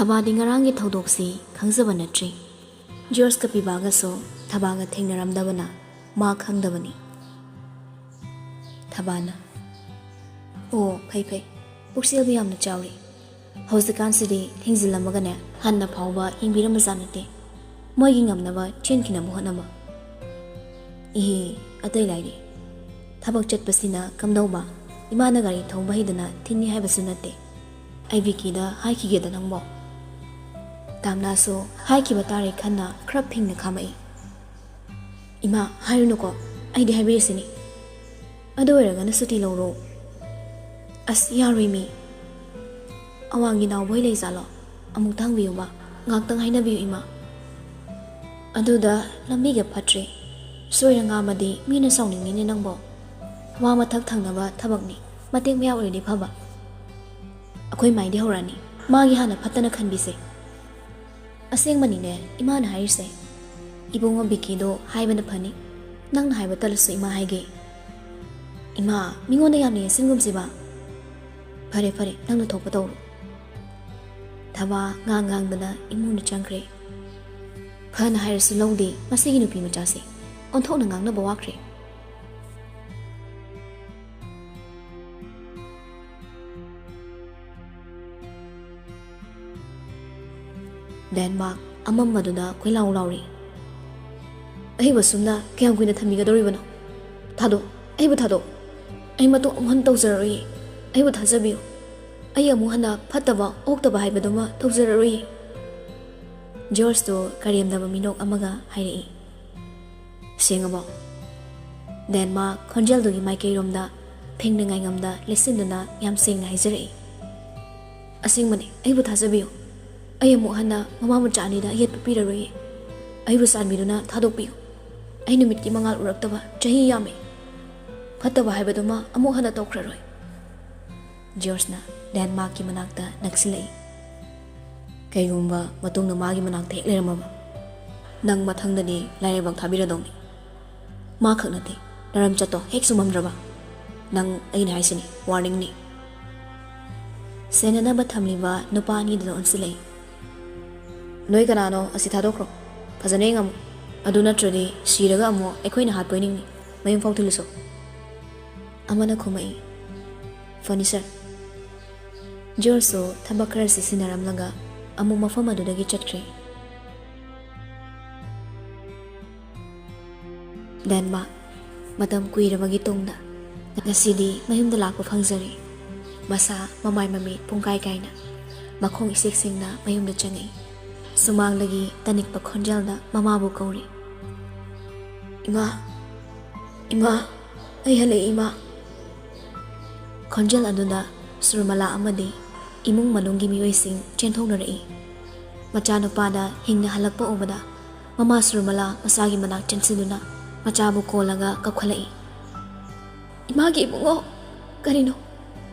ꯊꯕꯥꯗꯤ ꯉꯔꯥꯡꯒꯤ ꯊꯧꯗꯣꯛꯁꯤ ꯈꯪꯖꯕ ꯅꯠꯇ꯭ꯔꯤ꯫ ꯖꯣꯔꯖꯀ ꯄꯤꯕꯥꯒꯁꯨ ꯊꯕꯥꯒ ꯊꯦꯡꯅꯔꯝꯗꯕꯅ ꯃꯥ ꯈꯪꯗꯕꯅꯤ꯫ ꯊꯕꯥꯅ ꯑꯣ ꯐꯩ ꯐꯩ ꯄꯨꯛꯆꯦꯜꯕꯨ ꯌꯥꯝꯅ ꯆꯥꯎꯔꯤ꯫ ꯍꯧꯖꯤꯛꯀꯥꯟꯁꯤꯗꯤ ꯊꯤꯡꯖꯤꯜꯂꯝꯃꯒꯅꯦ ꯍꯟꯅ ꯐꯥꯎꯕ ꯌꯦꯡꯕꯤꯔꯝꯕꯖꯥꯠ ꯅꯠꯇꯦ꯫ ꯃꯣꯏꯒꯤ ꯉꯝꯅꯕ ꯆꯦꯟꯈꯤꯅꯕ ꯍꯣꯠꯅꯕ꯫ ꯏꯍꯦ ꯑꯇꯩ ꯂꯥꯏꯔꯤ ꯊꯕꯛ ꯆꯠꯄꯁꯤꯅ ꯀꯝꯗꯧꯕ ꯏꯃꯥꯅ ꯒꯥꯔꯤ ꯊꯧꯕ ꯍꯩꯗꯅ ꯊꯤꯟꯅꯤ ꯍꯥꯏꯕꯁꯨ ꯅꯠꯇꯦ꯫ ꯑꯩ ꯕꯤꯀꯤꯗ ꯍꯥꯏꯈꯤꯒꯦꯗ ꯅꯪꯕꯣ꯫ ꯇꯥꯝꯅꯥꯁꯨ ꯍꯥꯏꯈꯤꯕ ꯇꯥꯔꯦ ꯈꯟꯅ ꯈꯔ ꯐꯤꯡꯅ ꯈꯥꯝꯃꯛꯏ꯫ ꯏꯃꯥ ꯍꯥꯏꯔꯨꯅꯨꯀꯣ ꯑꯩꯗꯤ ꯍꯥꯏꯕꯤꯔꯤꯁꯤꯅꯤ꯫ ꯑꯗꯨ ꯑꯣꯏꯔꯒꯅ ꯁꯨꯇꯤ ꯂꯧꯔꯣ꯫ ꯑꯁ ꯌꯥꯔꯣꯏ ꯃꯤ꯫ ꯑꯋꯥꯡꯒꯤ ꯅꯥꯎꯕꯣꯏ ꯂꯩꯖꯥꯠꯂꯣ ꯑꯃꯨꯛꯇ ꯍꯪꯕꯤꯌꯨꯕ ꯉꯥꯛꯇꯪ ꯍꯥꯏꯅꯕꯤꯌꯨ ꯏꯃꯥ꯫ ꯑꯗꯨꯗ ꯂꯝꯕꯤꯒ ꯐꯠꯇ꯭ꯔꯦ ꯁꯣꯏꯔ ꯉꯥꯝꯃꯗꯤ ꯃꯤꯅ ꯁꯥꯎꯅꯤꯡꯅꯤꯅꯦ ꯅꯪꯕꯣ꯫ ꯋꯥ ꯃꯊꯛ ꯊꯪꯅꯕ ꯊꯕꯛꯅꯤ ꯃꯇꯦꯡ ꯃꯌꯥ ꯑꯣꯏꯔꯗꯤ ꯐꯕ꯫ ꯑꯩꯈꯣꯏ ꯃꯥꯏꯗꯤ ꯍꯧꯔꯛꯑꯅꯤ ꯃꯥꯒꯤ ꯍꯥꯟꯅ ꯐꯠꯇꯅ ꯈꯟꯕꯤꯁꯦ꯫ ꯑꯁꯦꯡꯕꯅꯤꯅꯦ ꯏꯃꯥꯅ ꯍꯥꯏꯔꯤꯁꯦ꯫ ꯏꯕꯨꯡꯉꯣ ꯕꯤꯀꯤꯗꯣ ꯍꯥꯏꯕꯅ ꯐꯅꯤ ꯅꯪꯅ ꯍꯥꯏꯕ ꯇꯜꯂꯁꯨ ꯏꯃꯥ ꯍꯥꯏꯒꯦ꯫ ꯏꯃꯥ ꯃꯤꯉꯣꯟꯗ ꯌꯥꯝꯅ ꯌꯦꯡꯁꯤꯟꯒꯨꯝꯁꯤꯕ꯫ ꯐꯔꯦ ꯐꯔꯦ ꯅꯪꯅ ꯊꯣꯛꯄ ꯇꯧꯔꯣ꯫ ꯊꯕꯥ ꯉꯥꯡꯗꯅ ꯏꯃꯨꯡꯗ ꯆꯪꯈ꯭ꯔꯦ꯫ ꯐꯅ ꯍꯥꯏꯔꯁꯨ ꯂꯧꯗꯦ ꯃꯁꯤꯒꯤ ꯅꯨꯄꯤ ꯃꯆꯥꯁꯦ ꯑꯣꯟꯊꯣꯛꯅ ꯉꯥꯡꯅꯕ ꯋꯥꯈ꯭ꯔꯦ꯫ ꯗꯦꯟꯃꯥꯔꯛ ꯑꯃꯝꯕꯗꯨꯗ ꯀꯣꯏꯂꯥꯎ ꯂꯥꯎꯔꯤ꯫ ꯑꯩꯕꯨ ꯁꯨꯝꯅ ꯀꯌꯥꯝ ꯀꯨꯏꯅ ꯊꯝꯕꯤꯒꯗꯧꯔꯤꯕꯅꯣ? ꯑꯩꯕꯨ ꯊꯥꯗꯣꯛ꯫ ꯑꯩ ꯃꯇꯨꯡ ꯑꯃꯨꯛ ꯍꯟꯅ ꯇꯧꯖꯔꯔꯣꯏꯌꯦ꯫ ꯑꯩꯕꯨ ꯊꯥꯖꯕꯤꯌꯨ꯫ ꯑꯩ ꯑꯃꯨꯛ ꯍꯟꯅ ꯐꯠꯇꯕ ꯑꯣꯛꯇꯕ ꯍꯥꯏꯕꯗꯨꯃ ꯇꯧꯖꯔꯔꯣꯏꯌꯦ꯫ ꯖꯣꯔꯖꯇꯣ ꯀꯔꯦꯝꯅꯕ ꯃꯤꯅꯣꯛ ꯑꯃꯒ ꯍꯥꯏꯔꯛꯏ꯫ ꯁꯦꯡꯉꯕꯣ? ꯗꯦꯟꯃꯥꯔꯛ ꯈꯣꯟꯖꯦꯜꯗꯨꯒꯤ ꯃꯥꯏꯀꯩꯔꯣꯝꯗ ꯊꯦꯡꯅꯉꯥꯏ ꯉꯝꯗ ꯂꯦꯞꯁꯤꯟꯗꯨꯅ ꯌꯥꯝ ꯁꯦꯡꯅ ꯍꯥꯏꯖꯔꯛꯏ꯫ ꯑꯁꯦꯡꯕꯅꯤ ꯑꯩꯕꯨ ꯊꯥꯖꯕꯤꯌꯨ꯫ ꯑꯩ ꯑꯃꯨꯛ ꯍꯟꯅ ꯃꯃꯥ ꯃꯆꯥ ꯑꯅꯤꯗ ꯌꯦꯠꯄ ꯄꯤꯔꯔꯣꯏꯌꯦ꯫ ꯑꯩꯕꯨ ꯆꯥꯟꯕꯤꯗꯨꯅ ꯊꯥꯗꯣꯛꯄꯤꯌꯨ꯫ ꯑꯩ ꯅꯨꯃꯤꯠꯀꯤ ꯃꯉꯥꯜ ꯎꯔꯛꯇꯕ ꯆꯍꯤ ꯌꯥꯝꯃꯤ꯫ ꯐꯠꯇꯕ ꯍꯥꯏꯕꯗꯨꯃ ꯑꯃꯨꯛ ꯍꯟꯅ ꯇꯧꯈ꯭ꯔꯔꯣꯏ꯫ ꯖꯣꯔꯖꯅ ꯗꯦꯟꯃꯥꯔꯛꯀꯤ ꯃꯅꯥꯛꯇ ꯅꯛꯁꯤꯜꯂꯛꯏ꯫ ꯀꯩꯒꯨꯝꯕ ꯃꯇꯨꯡꯗ ꯃꯥꯒꯤ ꯃꯅꯥꯛꯇ ꯍꯦꯛ ꯂꯩꯔꯝꯃꯕ ꯅꯪ ꯃꯊꯪꯗꯗꯤ ꯂꯥꯏꯔꯩꯕꯛ ꯊꯥꯕꯤꯔꯗꯧꯅꯤ꯫ ꯃꯥ ꯈꯛ ꯅꯠꯇꯦ ꯅꯔꯝꯆꯠꯇꯣ ꯍꯦꯛ ꯆꯨꯝꯃꯝꯗ꯭ꯔꯕ ꯅꯪ ꯑꯩꯅ ꯍꯥꯏꯁꯤꯅꯤ ꯋꯥꯔꯅꯤꯡꯅꯤ꯫ ꯁꯦꯟꯅꯅꯕ ꯊꯝꯂꯤꯕ ꯅꯨꯄꯥ ꯑꯅꯤꯗꯨꯗ ꯑꯣꯟꯁꯤꯜꯂꯛꯏ꯫ ꯅꯣꯏ ꯀꯅꯥꯅꯣ ꯑꯁꯤ ꯊꯥꯗꯣꯛꯈ꯭ꯔꯣ ꯐꯖꯅ ꯌꯦꯡꯉꯝꯃꯨ꯫ ꯑꯗꯨ ꯅꯠꯇ꯭ꯔꯗꯤ ꯁꯤꯔꯒ ꯑꯃꯨꯛ ꯑꯩꯈꯣꯏꯅ ꯍꯥꯠꯄꯣꯏ ꯅꯤꯡꯅꯤ ꯃꯌꯨꯝ ꯐꯥꯎ ꯊꯤꯜꯂꯨꯁꯣ꯫ ꯑꯃꯅ ꯈꯨꯝꯃꯛꯏ꯫ ꯐꯅꯤ ꯁꯔ꯫ ꯖꯣꯔꯖꯁꯨ ꯊꯕꯛ ꯈꯔ ꯁꯤꯟꯅꯔꯝꯂꯒ ꯑꯃꯨꯛ ꯃꯐꯝ ꯑꯗꯨꯗꯒꯤ ꯆꯠꯈ꯭ꯔꯦ꯫ ꯗꯦꯟꯃꯥꯔꯛ ꯃꯇꯝ ꯀꯨꯏꯔꯕꯒꯤ ꯇꯨꯡꯗ ꯉꯁꯤꯗꯤ ꯃꯌꯨꯝꯗ ꯂꯥꯛꯄ ꯐꯪꯖꯔꯦ꯫ ꯃꯁꯥ ꯃꯃꯥꯏ ꯃꯃꯤꯠ ꯄꯨꯡꯀꯥꯏ ꯀꯥꯏꯅ ꯃꯈꯣꯡ ꯏꯁꯦꯛ ꯁꯦꯡꯅ ꯃꯌꯨꯝꯗ ꯆꯪꯉꯛꯏ꯫ ꯁꯨꯃꯥꯡꯗꯒꯤ ꯇꯅꯤꯛꯄ ꯈꯣꯟꯖꯦꯜꯗ ꯃꯃꯥꯕꯨ ꯀꯧꯔꯤ꯫ ꯏꯃꯥ ꯏꯃꯥ ꯑꯩ ꯍꯜꯂꯛꯏ ꯏꯃꯥ꯫ ꯈꯣꯟꯖꯦꯜ ꯑꯗꯨꯗ ꯁꯨꯔꯃꯂꯥ ꯑꯃꯗꯤ ꯏꯃꯨꯡ ꯃꯅꯨꯡꯒꯤ ꯃꯤꯑꯣꯏꯁꯤꯡ ꯆꯦꯟꯊꯣꯛꯅꯔꯛꯏ꯫ ꯃꯆꯥꯅꯨꯄꯥꯗ ꯍꯤꯡꯅ ꯍꯜꯂꯛꯄ ꯎꯕꯗ ꯃꯃꯥ ꯁꯨꯔꯃꯂꯥ ꯃꯆꯥꯒꯤ ꯃꯅꯥꯛ ꯆꯦꯟꯁꯤꯟꯗꯨꯅ ꯃꯆꯥꯕꯨ ꯀꯣꯜꯂꯒ ꯀꯧꯈꯠꯂꯛꯏ꯫ ꯏꯃꯥꯒꯤ ꯏꯕꯨꯡꯉꯣ ꯀꯔꯤꯅꯣ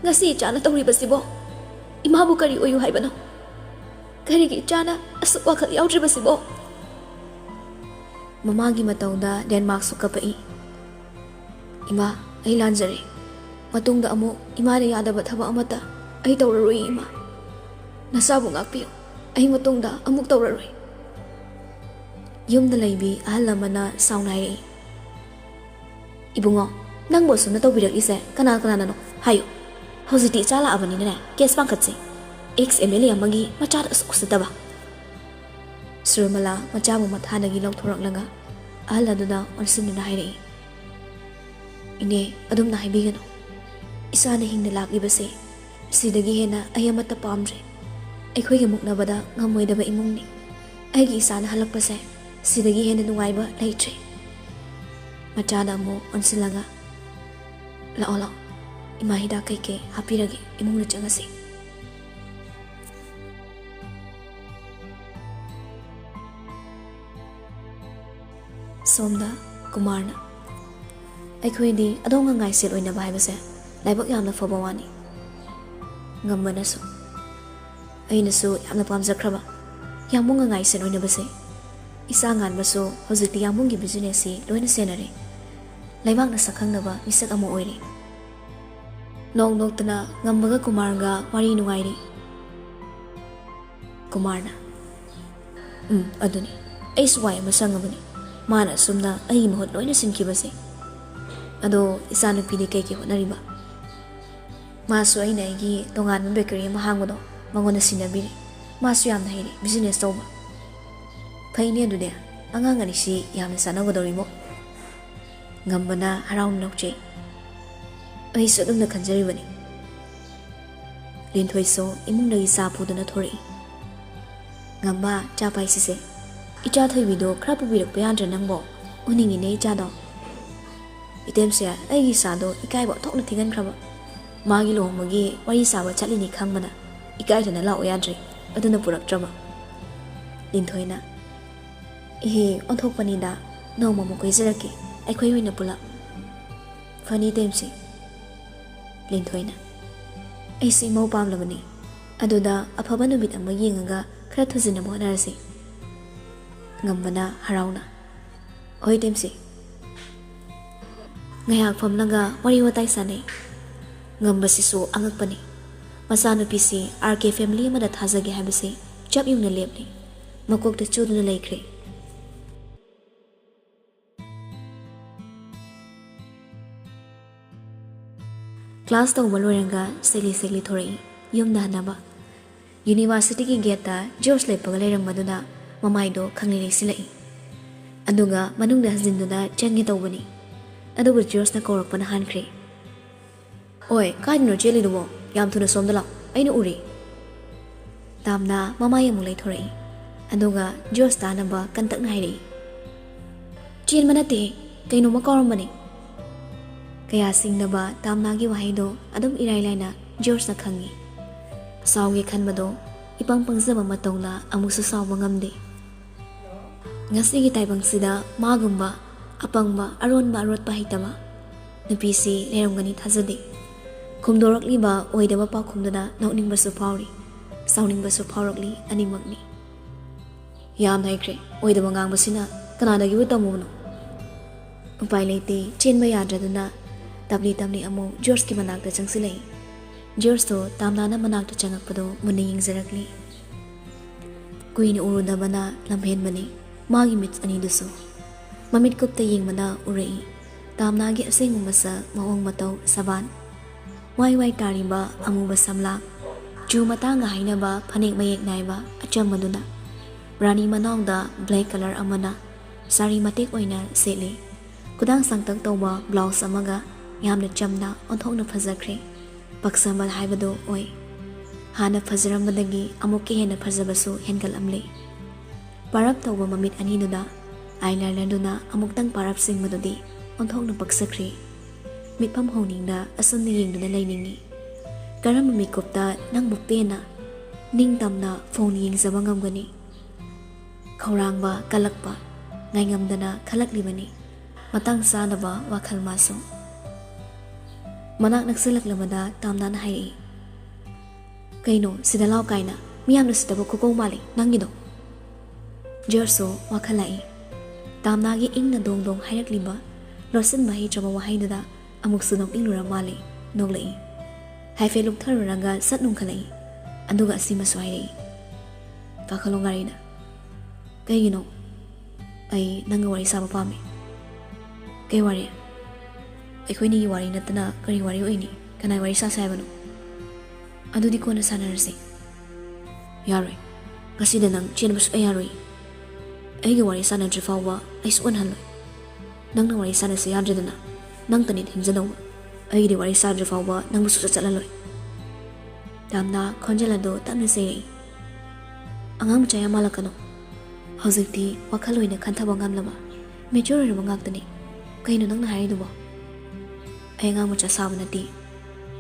ꯉꯁꯤ ꯏꯆꯥꯅ ꯇꯧꯔꯤꯕꯁꯤꯕꯣ? ꯏꯃꯥꯕꯨ ꯀꯔꯤ ꯑꯣꯏꯌꯨ ꯍꯥꯏꯕꯅꯣ? ꯀꯔꯤꯒꯤ ꯏꯆꯥꯅ ꯑꯁꯨꯛ ꯋꯥꯈꯜ ꯌꯥꯎꯗ꯭ꯔꯤꯕꯁꯤꯕꯣ? ꯃꯃꯥꯒꯤ ꯃꯇꯧꯗ ꯗꯦꯟꯃꯥꯔꯛꯁꯨ ꯀꯞꯄꯛꯏ꯫ ꯏꯃꯥ ꯑꯩ ꯂꯥꯟꯖꯔꯦ꯫ ꯃꯇꯨꯡꯗ ꯑꯃꯨꯛ ꯏꯃꯥꯅ ꯌꯥꯗꯕ ꯊꯕꯛ ꯑꯃꯠꯇ ꯑꯩ ꯇꯧꯔꯔꯣꯏ ꯏꯃꯥ꯫ ꯅꯁꯥꯕꯨ ꯉꯥꯛꯄꯤꯌꯨ ꯑꯩ ꯃꯇꯨꯡꯗ ꯑꯃꯨꯛ ꯇꯧꯔꯔꯣꯏ꯫ ꯌꯨꯝꯗ ꯂꯩꯕꯤ ꯑꯍꯜ ꯑꯃꯅ ꯁꯥꯎꯅ ꯍꯥꯏꯔꯛꯏ꯫ ꯏꯕꯨꯡꯉꯣ ꯅꯪꯕꯨ ꯑꯁꯨꯝꯅ ꯇꯧꯕꯤꯔꯛꯂꯤꯁꯦ ꯀꯅꯥꯅꯅꯣ ꯍꯥꯏꯌꯨ꯫ ꯍꯧꯖꯤꯛꯇꯤ ꯏꯆꯥ ꯂꯥꯛꯑꯕꯅꯤꯅꯅꯦ ꯀꯦꯁ ꯄꯥꯡꯈꯠꯁꯤ꯫ ꯑꯦꯛꯁ MLA ꯑꯃꯒꯤ ꯃꯆꯥꯗ ꯑꯁꯨꯛ ꯎꯁꯤꯠꯇꯕ꯫ ꯁꯨꯔꯃꯂꯥ ꯃꯆꯥꯕꯨ ꯃꯊꯥꯗꯒꯤ ꯂꯧꯊꯣꯔꯛꯂꯒ ꯑꯍꯜ ꯑꯗꯨꯗ ꯑꯣꯟꯁꯤꯟꯗꯨꯅ ꯍꯥꯏꯔꯛꯏ꯫ ꯏꯅꯦ ꯑꯗꯨꯝꯅ ꯍꯥꯏꯕꯤꯒꯅꯨ꯫ ꯏꯆꯥꯅ ꯍꯤꯡꯅ ꯂꯥꯛꯂꯤꯕꯁꯦ ꯁꯤꯗꯒꯤ ꯍꯦꯟꯅ ꯑꯩ ꯑꯃꯠꯇ ꯄꯥꯝꯗ꯭ꯔꯦ꯫ ꯑꯩꯈꯣꯏꯒ ꯃꯨꯛꯅꯕꯗ ꯉꯝꯃꯣꯏꯗꯕ ꯏꯃꯨꯡꯅꯤ꯫ ꯑꯩꯒꯤ ꯏꯆꯥꯅ ꯍꯜꯂꯛꯄꯁꯦ ꯁꯤꯗꯒꯤ ꯍꯦꯟꯅ ꯅꯨꯡꯉꯥꯏꯕ ꯂꯩꯇ꯭ꯔꯦ꯫ ꯃꯆꯥꯗ ꯑꯃꯨꯛ ꯑꯣꯟꯁꯤꯜꯂꯒ ꯂꯥꯛꯑꯣ ꯏꯃꯥ ꯍꯤꯗꯥꯛ ꯀꯩꯀꯩ ꯍꯥꯞꯄꯤꯔꯒꯦ ꯏꯃꯨꯡꯗ ꯆꯪꯉꯁꯤ꯫ ꯁꯣꯝꯗ ꯀꯨꯃꯥꯔꯅ ꯑꯩꯈꯣꯏꯗꯤ ꯑꯗꯣꯝꯒ ꯉꯥꯏꯁꯦꯜ ꯑꯣꯏꯅꯕ ꯍꯥꯏꯕꯁꯦ ꯂꯥꯏꯕꯛ ꯌꯥꯝꯅ ꯐꯕ ꯋꯥꯅꯤ꯫ ꯉꯝꯕꯅꯁꯨ ꯑꯩꯅꯁꯨ ꯌꯥꯝꯅ ꯄꯥꯝꯖꯈ꯭ꯔꯕ ꯌꯥꯝꯕꯨꯡꯒ ꯉꯥꯏꯁꯦꯜ ꯑꯣꯏꯅꯕꯁꯦ꯫ ꯏꯆꯥ ꯉꯥꯟꯕꯁꯨ ꯍꯧꯖꯤꯛꯇꯤ ꯌꯥꯝꯕꯨꯡꯒꯤ ꯕꯤꯖꯤꯅꯦꯁꯁꯤ ꯂꯣꯏꯅ ꯁꯦꯟꯅꯔꯦ꯫ ꯂꯩꯕꯥꯛꯅ ꯁꯛꯈꯪꯅꯕ ꯃꯤꯁꯛ ꯑꯃ ꯑꯣꯏꯔꯦ꯫ ꯅꯣꯛ ꯅꯣꯛꯇꯅ ꯉꯝꯕꯒ ꯀꯨꯃꯥꯔꯒ ꯋꯥꯔꯤ ꯅꯨꯡꯉꯥꯏꯔꯤ꯫ ꯀꯨꯃꯥꯔꯅ ꯑꯗꯨꯅꯤ ꯑꯩꯁꯨ ꯋꯥꯏ ꯑꯃ ꯁꯪꯉꯕꯅꯤ ꯃꯥꯅ ꯑꯁꯨꯝꯅ ꯑꯩꯒꯤ ꯃꯍꯨꯠ ꯂꯣꯏꯅ ꯁꯤꯟꯈꯤꯕꯁꯦ ꯑꯗꯣ ꯏꯆꯥꯅꯨꯄꯤꯗꯤ ꯀꯩꯀꯩ ꯍꯣꯠꯅꯔꯤꯕ ꯃꯥꯁꯨ ꯑꯩꯅ ꯑꯩꯒꯤ ꯇꯣꯉꯥꯟꯕ ꯕꯦꯀꯔꯤ ꯑꯃ ꯍꯥꯡꯕꯗꯣ ꯃꯉꯣꯟꯗ ꯁꯤꯟꯅꯕꯤꯔꯤ ꯃꯥꯁꯨ ꯌꯥꯝꯅ ꯍꯩꯔꯦ ꯕꯤꯖꯤꯅꯦꯁ ꯇꯧꯕ ꯐꯩꯅꯦ ꯑꯗꯨꯗꯤ ꯑꯉꯥꯡ ꯑꯅꯤꯁꯤ ꯌꯥꯝꯅ ꯆꯥꯟꯅꯒꯗꯧꯔꯤꯃꯣ ꯉꯝꯕꯅ ꯍꯔꯥꯎꯅ ꯅꯣꯛꯆꯩ ꯑꯩꯁꯨ ꯑꯗꯨꯝꯅ ꯈꯟꯖꯔꯤꯕꯅꯤ ꯂꯤꯟꯊꯣꯏꯁꯨ ꯏꯃꯨꯡꯗꯒꯤ ꯆꯥ ꯄꯨꯗꯨꯅ ꯊꯣꯔꯛꯏ ꯉꯝꯕ ꯆꯥ ꯄꯥꯏꯁꯤꯁꯦ ꯏꯆꯥ ꯊꯣꯏꯕꯤꯗꯣ ꯈꯔ ꯄꯨꯕꯤꯔꯛꯄ ꯌꯥꯗ꯭ꯔꯥ ꯅꯪꯕꯣ ꯎꯅꯤꯡꯉꯤꯅꯦ ꯏꯆꯥꯗꯣ ꯏꯇꯦꯝꯁꯦ ꯑꯩꯒꯤ ꯏꯆꯥꯗꯣ ꯏꯀꯥꯏꯕ ꯑꯣꯟꯊꯣꯛꯅ ꯊꯤꯒꯟꯈ꯭ꯔꯕ ꯃꯥꯒꯤ ꯂꯨꯍꯣꯡꯕꯒꯤ ꯋꯥꯔꯤ ꯁꯥꯕ ꯆꯠꯂꯤꯅꯤ ꯈꯪꯕꯗ ꯏꯀꯥꯏꯗꯅ ꯂꯥꯛꯑꯣ ꯌꯥꯗ꯭ꯔꯦ ꯑꯗꯨꯅ ꯄꯨꯔꯛꯇ꯭ꯔꯕ ꯂꯤꯟꯊꯣꯏꯅ ꯏꯍꯦ ꯑꯣꯟꯊꯣꯛꯄꯅꯤꯗ ꯅꯣꯡꯃ ꯑꯃꯨꯛ ꯀꯣꯏꯖꯔꯛꯀꯦ ꯑꯩꯈꯣꯏ ꯑꯣꯏꯅ ꯄꯨꯂꯞ ꯐꯅꯤ ꯇꯦꯝꯁꯤ ꯂꯤꯟꯊꯣꯏꯅ ꯑꯩꯁꯦ ꯏꯃꯧ ꯄꯥꯝꯂꯕꯅꯤ ꯑꯗꯨꯗ ꯑꯐꯕ ꯅꯨꯃꯤꯠ ꯑꯃ ꯌꯦꯡꯉꯒ ꯈꯔ ꯊꯨꯖꯤꯟꯅꯕ ꯍꯣꯠꯅꯔꯁꯤ ꯉꯝꯕꯅ ꯍꯔꯥꯎꯅ ꯍꯣꯏ ꯇꯦꯝꯁꯤ ꯉꯥꯏꯍꯥꯛ ꯐꯝꯂꯒ ꯋꯥꯔꯤ ꯋꯥꯇꯥꯏ ꯁꯥꯟꯅꯩ ꯉꯝꯕꯁꯤꯁꯨ ꯑꯉꯛꯄꯅꯤ ꯃꯆꯥꯅꯨꯄꯤꯁꯤ RK ꯐꯦꯃꯤꯂꯤ ꯑꯃꯗ ꯊꯥꯖꯒꯦ ꯍꯥꯏꯕꯁꯤ ꯆꯞ ꯌꯨꯡꯅ ꯂꯦꯞꯂꯤ ꯃꯀꯣꯛꯇ ꯆꯨꯗꯨꯅ ꯂꯩꯈ꯭ꯔꯦ ꯀ꯭ꯂꯥꯁ ꯇꯧꯕ ꯂꯣꯏꯔꯒ ꯁꯦꯛꯂꯤ ꯊꯣꯔꯛꯏ ꯌꯨꯝꯗ ꯍꯟꯅꯕ ꯌꯨꯅꯤꯚꯔꯁꯤꯇꯤꯒꯤ ꯒꯦꯠꯇ ꯖꯣꯔꯖ ꯂꯦꯞꯄꯒ ꯂꯩꯔꯝꯕꯗꯨꯅ ꯃꯃꯥꯏꯗꯣ ꯈꯪꯂꯩ ꯂꯩꯁꯤꯜꯂꯛꯏ ꯑꯗꯨꯒ ꯃꯅꯨꯡꯗ ꯍꯟꯖꯤꯟꯗꯨꯅ ꯆꯪꯒꯦ ꯇꯧꯕꯅꯤ ꯑꯗꯨꯕꯨ ꯖꯣꯔꯖꯅ ꯀꯧꯔꯛꯄꯅ ꯍꯥꯟꯈ꯭ꯔꯦ ꯑꯣꯏ ꯀꯥꯏꯗꯅꯣ ꯆꯦꯜꯂꯤꯗꯨꯕꯣ ꯌꯥꯝ ꯊꯨꯅ ꯁꯣꯝꯗ ꯂꯥꯛ ꯑꯩꯅ ꯎꯔꯤ ꯇꯥꯝꯅ ꯃꯃꯥꯏ ꯑꯃꯨꯛ ꯂꯩꯊꯣꯔꯛꯏ ꯑꯗꯨꯒ ꯖꯣꯔꯖ ꯇꯥꯅꯕ ꯀꯟꯇꯛꯅ ꯍꯥꯏꯔꯛꯏ ꯆꯦꯟꯕ ꯅꯠꯇꯦ ꯀꯩꯅꯣꯝꯃ ꯀꯥꯎꯔꯝꯕꯅꯤ ꯀꯌꯥ ꯁꯤꯡꯅꯕ ꯇꯥꯝꯅꯥꯒꯤ ꯋꯥꯍꯩꯗꯣ ꯑꯗꯨꯝ ꯏꯔꯥꯏ ꯂꯥꯏꯅ ꯖꯣꯔꯖꯅ ꯈꯪꯉꯤ ꯁꯥꯎꯒꯦ ꯈꯟꯕꯗꯣ ꯏꯄꯪ ꯄꯪꯖꯕ ꯃꯇꯧꯅ ꯑꯃꯨꯛꯁꯨ ꯁꯥꯎꯕ ꯉꯝꯗꯦ ꯉꯁꯤꯒꯤ ꯇꯥꯏꯕꯪꯁꯤꯗ ꯃꯥꯒꯨꯝꯕ ꯑꯄꯪꯕ ꯑꯔꯣꯠꯄ ꯍꯩꯇꯕ ꯅꯨꯄꯤꯁꯤ ꯂꯩꯔꯝꯒꯅꯤ ꯊꯥꯖꯗꯦ ꯈꯨꯝꯗꯣꯔꯛꯂꯤꯕ ꯑꯣꯏꯗꯕ ꯄꯥꯎꯈꯨꯝꯗꯨꯅ ꯅꯣꯛꯅꯤꯡꯕꯁꯨ ꯐꯥꯎꯔꯤ ꯁꯥꯎꯅꯤꯡꯕꯁꯨ ꯐꯥꯎꯔꯛꯂꯤ ꯑꯅꯤꯃꯛꯅꯤ ꯌꯥꯝ ꯍꯩꯈ꯭ꯔꯦ ꯑꯣꯏꯗꯕ ꯉꯥꯡꯕꯁꯤꯅ ꯀꯅꯥꯗꯒꯤꯕꯨ ꯇꯝꯃꯨꯕꯅꯣ ꯎꯄꯥꯏ ꯂꯩꯇꯦ ꯆꯦꯟꯕ ꯌꯥꯗ꯭ꯔꯗꯨꯅ ꯇꯞꯂꯤ ꯑꯃꯨꯛ ꯖꯣꯔꯖꯀꯤ ꯃꯅꯥꯛꯇ ꯆꯪꯁꯤꯜꯂꯛꯏ ꯖꯣꯔꯖꯇꯣ ꯇꯥꯝꯅꯥꯅ ꯃꯅꯥꯛꯇ ꯆꯪꯉꯛꯄꯗꯣ ꯃꯨꯟꯅ ꯌꯦꯡꯖꯔꯛꯂꯤ ꯀꯨꯏꯅ ꯎꯔꯨꯗꯕꯅ ꯂꯝꯍꯦꯟꯕꯅꯤ ꯃꯥꯒꯤ ꯃꯤꯠ ꯑꯅꯤꯗꯨꯁꯨ ꯃꯃꯤꯠ ꯀꯨꯞꯇ ꯌꯦꯡꯕꯅ ꯎꯔꯛꯏ ꯇꯥꯝꯅꯥꯒꯤ ꯑꯁꯦꯡꯕ ꯃꯁꯛ ꯃꯑꯣꯡ ꯃꯇꯧ ꯁꯕꯥꯟ ꯋꯥꯏ ꯇꯥꯔꯤꯕ ꯑꯃꯨꯕ ꯁꯝꯂꯥꯡ ꯆꯨ ꯃꯇꯥꯡꯒ ꯍꯥꯏꯅꯕ ꯐꯅꯦꯛ ꯃꯌꯦꯛ ꯅꯥꯏꯕ ꯑꯆꯝꯕꯗꯨꯅ ꯔꯥꯅꯤ ꯃꯅꯥꯎꯗ ꯕ꯭ꯂꯦꯛ ꯀꯂꯔ ꯑꯃꯅ ꯁꯥꯔꯤ ꯃꯇꯦꯛ ꯑꯣꯏꯅ ꯁꯦꯠꯂꯤ ꯈꯨꯗꯥꯡ ꯁꯥꯡꯇꯛ ꯇꯧꯕ ꯕ꯭ꯂꯥꯎꯁ ꯑꯃꯒ ꯌꯥꯝꯅ ꯆꯝꯅ ꯑꯣꯟꯊꯣꯛꯅ ꯐꯖꯈ꯭ꯔꯦ ꯄꯛꯁꯝꯕꯜ ꯍꯥꯏꯕꯗꯨ ꯑꯣꯏ ꯍꯥꯟꯅ ꯐꯖꯔꯝꯕꯗꯒꯤ ꯑꯃꯨꯛꯀ ꯍꯦꯟꯅ ꯐꯖꯕꯁꯨ ꯍꯦꯟꯒꯠꯂꯝꯂꯦ ꯄꯥꯔꯞ ꯇꯧꯕ ꯃꯃꯤꯠ ꯑꯅꯤꯗꯨꯗ ꯑꯥꯏꯂꯥꯏꯅꯔꯗꯨꯅ ꯑꯃꯨꯛꯇꯪ ꯄꯥꯔꯞ ꯁꯤꯡꯕꯗꯨꯗꯤ ꯑꯣꯟꯊꯣꯛꯅ ꯄꯛꯆꯈ꯭ꯔꯦ ꯃꯤꯠꯐꯝ ꯍꯧꯅꯤꯡꯅ ꯑꯁꯨꯝꯅ ꯌꯦꯡꯗꯨꯅ ꯂꯩꯅꯤꯡꯉꯤ ꯀꯔꯝꯕ ꯃꯤꯀꯨꯞꯇ ꯅꯪꯕꯨ ꯄꯦꯟꯅ ꯅꯤꯡꯇꯝꯅ ꯐꯣꯡꯅ ꯌꯦꯡꯖꯕ ꯉꯝꯒꯅꯤ ꯈꯧꯔꯥꯡꯕ ꯀꯜꯂꯛꯄ ꯉꯥꯏꯉꯝꯗꯅ ꯈꯜꯂꯛꯂꯤꯕꯅꯤ ꯃꯇꯥꯡ ꯆꯥꯗꯕ ꯋꯥꯈꯜ ꯃꯥꯁꯨ ꯃꯅꯥꯛ ꯅꯛꯁꯤꯜꯂꯛꯂꯕꯗ ꯇꯥꯝꯅꯥꯅ ꯍꯥꯏꯔꯛꯏ ꯀꯩꯅꯣ ꯁꯤꯗ ꯂꯥꯎ ꯀꯥꯏꯅ ꯃꯤꯌꯥꯝꯅ ꯁꯤꯗꯕ ꯈꯨꯀꯧ ꯃꯥꯜꯂꯤ ꯅꯪꯒꯤꯗꯣ ꯖꯣꯔꯖꯁꯨ ꯋꯥꯈꯜ ꯂꯥꯛꯏ ꯇꯥꯝꯅꯥꯒꯤ ꯏꯪꯅ ꯗꯣꯡ ꯗꯣꯡ ꯍꯥꯏꯔꯛꯂꯤꯕ ꯂꯣꯠꯁꯤꯟꯕ ꯍꯩꯇ꯭ꯔꯕ ꯋꯥꯍꯩꯗꯨꯗ ꯑꯃꯨꯛꯁꯨ ꯅꯣꯛꯅꯤꯡꯂꯨꯔ ꯃꯥꯜꯂꯤ ꯅꯣꯛꯂꯛꯏ ꯍꯥꯏꯐꯦꯠ ꯂꯨꯞꯊꯔꯨꯔꯒ ꯁꯠ ꯅꯨꯡꯈꯠꯂꯛꯏ ꯑꯗꯨꯒ ꯑꯁꯤꯃꯁꯨ ꯍꯥꯏꯔꯛꯏ ꯀꯥꯈꯠꯂꯣ ꯒꯥꯔꯤꯗ ꯀꯩꯒꯤꯅꯣ ꯑꯩ ꯅꯪꯒ ꯋꯥꯔꯤ ꯁꯥꯕ ꯄꯥꯝꯃꯤ ꯀꯩ ꯋꯥꯔꯤ ꯑꯩꯈꯣꯏꯅꯤꯒꯤ ꯋꯥꯔꯤ ꯅꯠꯇꯅ ꯀꯔꯤ ꯋꯥꯔꯤ ꯑꯣꯏꯅꯤ ꯀꯅꯥꯏ ꯋꯥꯔꯤ ꯁꯥꯁꯦ ꯍꯥꯏꯕꯅꯣ ꯑꯗꯨꯗꯤ ꯀꯣꯟꯅ ꯁꯥꯟꯅꯔꯁꯤ ꯌꯥꯔꯣꯏ ꯉꯁꯤꯗ ꯅꯪ ꯆꯦꯟꯕ ꯁꯨꯛꯌꯥ ꯌꯥꯔꯣꯏ ꯑꯩꯒ ꯋꯥꯔꯤ ꯁꯥꯟꯅꯗ꯭ꯔꯤ ꯐꯥꯎꯕ ꯑꯩꯁꯨ ꯑꯣꯟꯍꯜꯂꯣꯏ ꯅꯪꯅ ꯋꯥꯔꯤ ꯁꯥꯟꯅꯁꯦ ꯌꯥꯗ꯭ꯔꯦꯗꯅ ꯅꯪꯇꯅꯤ ꯊꯦꯡꯖꯗꯧꯕ ꯑꯩꯒꯤꯗꯤ ꯋꯥꯔꯤ ꯁꯥꯗ꯭ꯔꯤ ꯐꯥꯎꯕ ꯅꯪꯕꯨ ꯁꯨꯆꯠ ꯆꯠꯍꯜꯂꯣꯏ ꯇꯥꯝꯅꯥ ꯈꯣꯟꯖꯦꯜ ꯑꯗꯨ ꯇꯞꯅ ꯆꯩꯔꯛꯏ ꯑꯉꯥꯡ ꯃꯆꯥ ꯌꯥꯝ ꯃꯥꯜꯂꯛꯀꯅꯣ ꯍꯧꯖꯤꯛꯇꯤ ꯋꯥꯈꯜ ꯑꯣꯏꯅ ꯈꯟꯊꯕ ꯉꯝꯂꯕ ꯃꯦꯆꯣꯔ ꯑꯣꯏꯔꯕ ꯉꯥꯛꯇꯅꯤ ꯀꯩꯅꯣ ꯅꯪꯅ ꯍꯥꯏꯔꯤꯗꯨꯕꯣ ꯑꯩ ꯑꯉꯥꯡ ꯃꯆꯥ ꯁꯥꯕ ꯅꯠꯇꯦ